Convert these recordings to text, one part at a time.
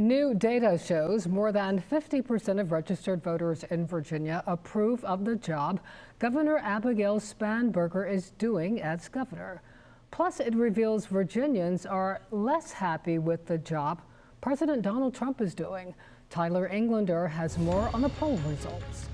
New data shows more than 50% of registered voters in Virginia approve of the job Governor Abigail Spanberger is doing as governor. Plus, it reveals Virginians are less happy with the job President Donald Trump is doing. Tyler Englander has more on the poll results.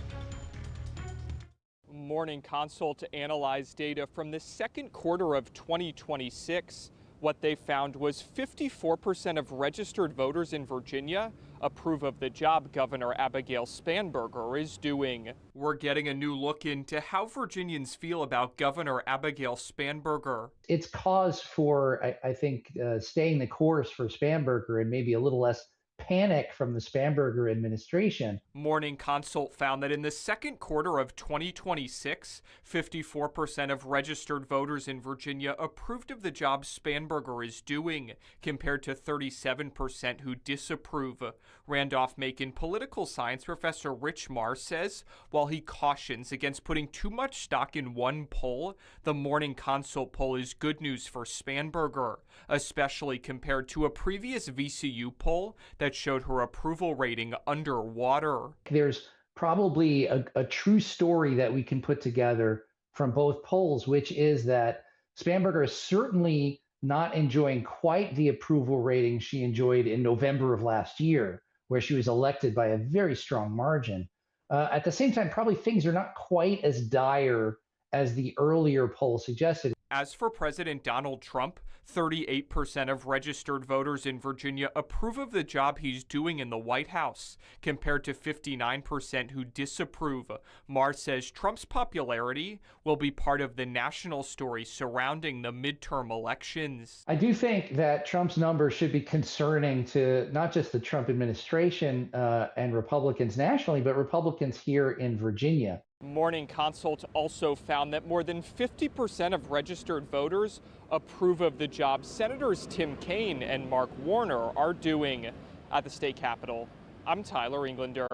Morning Consult analyzed data from the second quarter of 2026. What they found was 54% of registered voters in Virginia approve of the job Governor Abigail Spanberger is doing. We're getting a new look into how Virginians feel about Governor Abigail Spanberger. It's cause for, I think, staying the course for Spanberger and maybe a little less panic from the Spanberger administration. Morning Consult found that in the second quarter of 2026, 54% of registered voters in Virginia approved of the job Spanberger is doing, compared to 37% who disapprove. Randolph-Macon political science professor Rich Marr says while he cautions against putting too much stock in one poll, the Morning Consult poll is good news for Spanberger, especially compared to a previous VCU poll that showed her approval rating underwater. There's probably a true story that we can put together from both polls, which is that Spanberger is certainly not enjoying quite the approval rating she enjoyed in November of last year, where she was elected by a very strong margin. At the same time, probably things are not quite as dire as the earlier poll suggested. As for President Donald Trump, 38% of registered voters in Virginia approve of the job he's doing in the White House, compared to 59% who disapprove. Marr says Trump's popularity will be part of the national story surrounding the midterm elections. I do think that Trump's numbers should be concerning to not just the Trump administration and Republicans nationally, but Republicans here in Virginia. Morning Consult also found that more than 50% of registered voters approve of the job Senators Tim Kaine and Mark Warner are doing at the state capitol. I'm Tyler Englander.